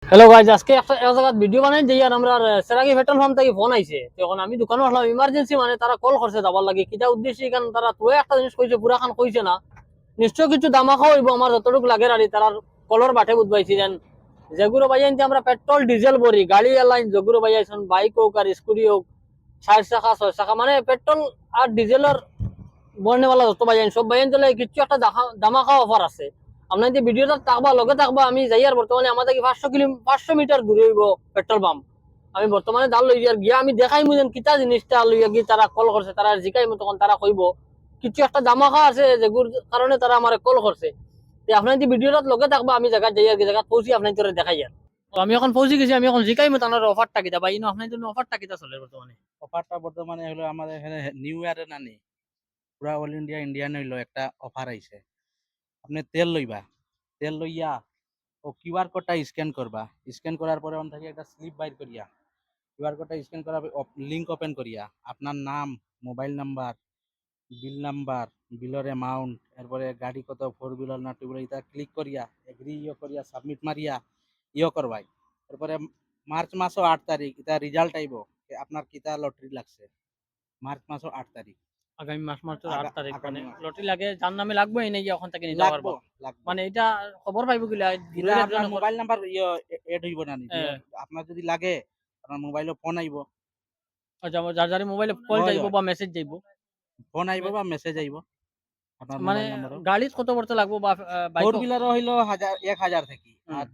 Hello guys, আজকে একটা এক জায়গায় ভিডিও বানাই দিই আর আমরা সেরাগি পেট্রোল পাম্প থেকে ফোন আইছে। তখন আমি দোকানে আসলাম ইমার্জেন্সি, মানে তারা কল করছে যাবার লাগে কিটা উদ্দেশ্যে, কারণ তারা তুই একটা জিনিস কইছে পুরা খান কইছে না। নিশ্চয় কিছু দামাখা হইব আমার যতটুকু লাগে আর তার কলর বাটে বুঝবাইছি যেন যেগুলো বাইয়াইতে আমরা পেট্রোল ডিজেল ভরি গাড়ি এলাইন যেগুলো বাইয়াইছেন বাইক হোক আর স্কুটি হোক, 4 চাকা 6 চাকা, মানে পেট্রোল আর ডিজেলের বর্ণেওয়ালা যত বাইয়াইন সব বাইয়াইন চলে কিছু একটা দামাখা অফার আছে। আপনার যে ভিডিওটা থাকবা লগে থাকবা, আমি যাই আর বর্তমানে আমাদের 500 মিটার দূরে হইব পেট্রোল পাম্প। আমি বর্তমানে দাল লই আর গিয়া আমি দেখাই মুজেন কিতা জিনিসটা লইয়া গিয়ে তারা কল করছে, তারা জিকাইমু তখন তারা কইব কিছু একটা দামাখা আছে যেগুর কারণে তারা আমার কল করছে। আপনার যে ভিডিওটা লগে থাকবা, আমি জায়গা যাই আর জায়গা পৌঁছি আপনার তোরে দেখাই আর। তো আমি এখন পৌঁছে গেছি, আমি এখন জিকাইমু তার অফারটা কিতা বা ইনো আপনার জন্য অফারটা কিতা চলে বর্তমানে। অফারটা বর্তমানে হলো আমাদের এখানে নিউ ইয়ারে নানি পুরা অল ইন্ডিয়া ইন্ডিয়ান হইলো একটা অফার আইছে। আপনি তেল লইবা, তেল লইয়া ও কিউআর কোডটা স্ক্যান করবা, স্ক্যান করার পরে ওখান থেকে একটা স্লিপ বাইর করিয়া কিউআর কোডটা স্ক্যান করার লিঙ্ক ওপেন করিয়া আপনার নাম, মোবাইল নাম্বার, বিল নাম্বার, বিলের অ্যামাউন্ট, এরপরে গাড়ি কত, 4 হুইলার না 2 হুইলার, এটা ক্লিক করিয়া এগ্রি করিয়া সাবমিট মারিয়া করবাই। এরপরে মার্চ মাসও 8 তারিখ এটা রেজাল্ট আইব আপনার কিতা লটারি লাগছে। মার্চ মাসও 8 তারিখ, আগামী মাসের 8 তারিখ, মানে আগামী মাস লটারি লাগে যার নামে লাগবে এই নাকি ওখান থেকে নিতে লাগবো পারবো। লাগবো মানে এটা খবর পাইবো কিলা এটা দূরের একজন আপনার মোবাইল নাম্বার এড হইব না নি, এ, আপনার যদি লাগে আপনার মোবাইলে ফোন আইব। আচ্ছা, যার যার মোবাইলে কল হয় যাইবো হয়, বা মেসেজ যাইবো। ফোন আইব বা মেসেজ আইব আপনার মানে মোবাইল নাম্বারও। গাড়ি কত পড়তে লাগবো বা ফোর বাইকও? হুইলারও হইলো 1000 থেকে, হুম, আর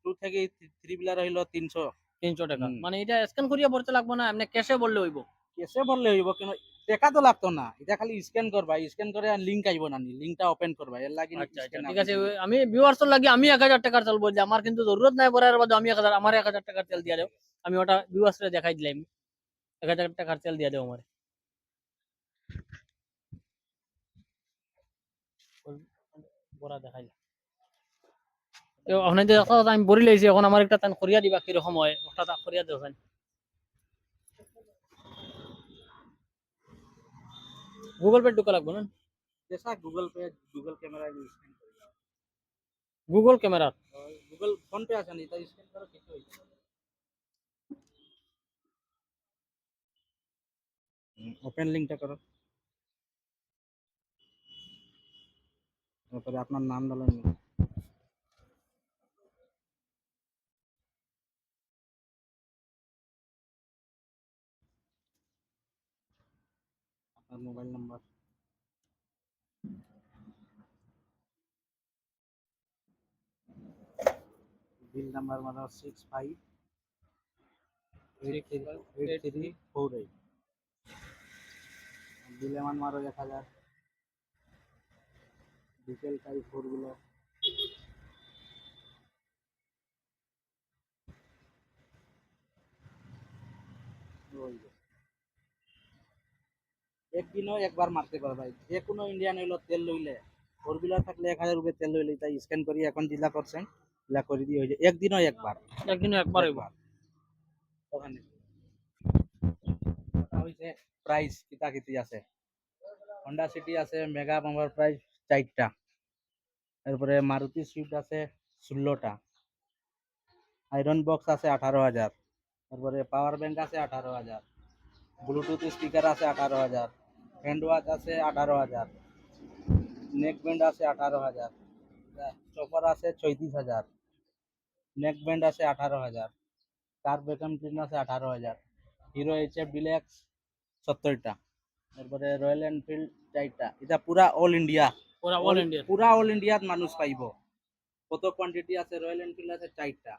টু থেকে থ্রি হুইলার হইলো 300। 300 টাকা। হুম, মানে এটা স্ক্যান করিয়া পড়তে লাগবো না এমনি ক্যাশে বললে হইব? কেসে বললে হইব, কিন্তু টাকা তো লাগতো না, এটা খালি স্ক্যান করবা, স্ক্যান করে আর লিঙ্ক আইব না নি, লিঙ্কটা ওপেন করবা, এর লাগি আচ্ছা আচ্ছা, স্ক্যান ঠিক আছে। বেশি। আমি ভিউয়ার্সের লাগি আমি 1000 টাকার তেল বলছি, আমার কিন্তু জরুরত নাই পড়ার বাদে আমি 1000, আমার 1000 টাকার তেল দিয়া দেও। আমি ওটা ভিউয়ার্সরে দেখাই দিলাম, 1000 টাকার তেল দিয়া দেও আমার। বড়া দেখাইলাম ওখানে যে আমি বড়ি লাইছি, এখন আমার একটা তান করিয়া দিবা কিরকম হয় ওটা তা করিয়া দেও। গুগল পে ঢুকা লাগবে না? জেসা Google pay, Google camera scan করিবা, Google camera. Google PhonePe আছে নি, তাই স্ক্যান করো কিছু হইছে। ওপেন লিঙ্কটা করো, তারপরে আপনার নাম ডালেন, আপনার মোবাইল নাম্বার, বিল নাম্বার মানে 65838348, বিল এমন মারো 1000, ডিটেল টাই 4 হুইলার। একদিনও একবার মারতে পারবা, যে কোনো ইন্ডিয়ান হইলো তেল লইলে 4 হুইলার থাকলে 1000 রুপে তেল লইলে তাই স্ক্যান করি এখন জিলা করছেন, জিলা করে দিয়ে হয়ে যায় একদিনও একবার, একদিনে একবার হইব? একবার। ওখানে ওটা হইছে প্রাইস কিতা কিতি আছে, হন্ডা সিটি আছে মেগা বাম্পার প্রাইস 4টা, তারপরে মারুতি সুইফট আছে 16টা, আয়রন বক্স আছে 18,000, তারপরে পাওয়ার ব্যাংক আছে 18,000, ব্লুটুথ স্পিকার আছে 18,000, হ্যান্ড ওয়াচ আছে 18,000, নেক ব্যান্ড আছে 18,000, চপার আছে 34,000, নেক ব্যান্ড আছে 18,000, কার বেকন ক্লিন আছে 18,000, হিরো এইচএফ ডিলেক্স 70টা, তারপরে রয়্যাল এনফিল্ড 4টা, এটা পুরা অল ইন্ডিয়া, পুরা অল ইন্ডিয়া? পুরা অল ইন্ডিয়াত মানুষ পাইব। কত কোয়ান্টিটি আছে, রয়্যাল এনফিল্ড আছে 4টা,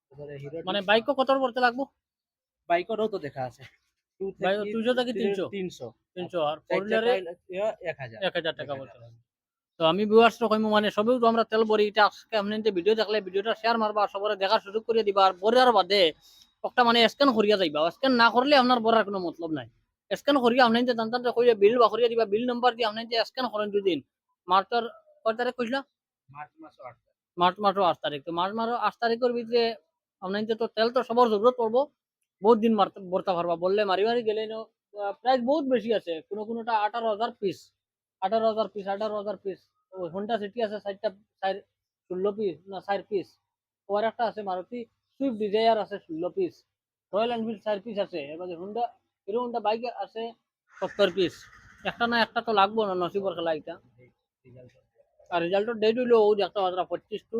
তারপরে হিরো মানে বাইকও কত পড়তে লাগবো? বাইকেরও তো দেখা আছে, 2 বাই থেকে 200 থেকে 300? 300, 300 আর ফোর 4 হুইলারে চাকা 1000, 1000 টাকা পড়তে লাগবে। তো আমি ভিউয়ার্স কইমু, মানে সবেও তো আমরা তেল ভরি, এটা আজকে আপনি যে ভিডিও দেখলে ভিডিওটা শেয়ার মারবা আর সবার দেখার সুযোগ করে দিবা, আর ভরার বাদে একটা মানে স্ক্যান করিয়া যাইবা। স্ক্যান না করলে আপনার ভরার কোনো মতলব নাই। স্ক্যান করিয়া আপনি যে জানতাম যে কইলে বিল বা করিয়া দিবা, বিল নাম্বার দিয়ে আপনি যে স্ক্যান করেন দুদিন মার্চের কয় তারিখ কইলা? মার্চ মাসও 8 তারিখ। মার্চ মাসের 8 তারিখ। তো মার্চ মাসের 8 তারিখের ভিতরে আপনার যে তো তেল তো সবার জরুরত পড়বো, বহুত দিন ভরতে পারবা বললে মারি মারি গেলে প্রাইস বহুত বেশি আছে। কোনোটা 18,000 piece, 18,000 piece, 18,000 piece. Honda city আছে 4টা, 16 পিস না 4 পিস, ওর একটা আছে মারুতি সুইফট ডিজায়ার আছে 16 পিস, রয়্যাল এনফিল্ড 4 পিস আছে, এবারে হুন্ডা হিরো হুন্ডা বাইক আছে 70 পিস। একটা না একটা তো লাগবো না, নসিবর খেলা এটা। আর রেজাল্টের ডেট হইলো ও যে একটা 25 টু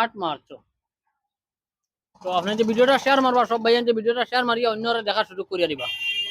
8 মার্চ। তো আপনি যে ভিডিওটা শেয়ার মারবা, সব ভাইয়ান যে ভিডিওটা শেয়ার মারিয়া অন্যরা দেখার সুযোগ করিয়া দিবা।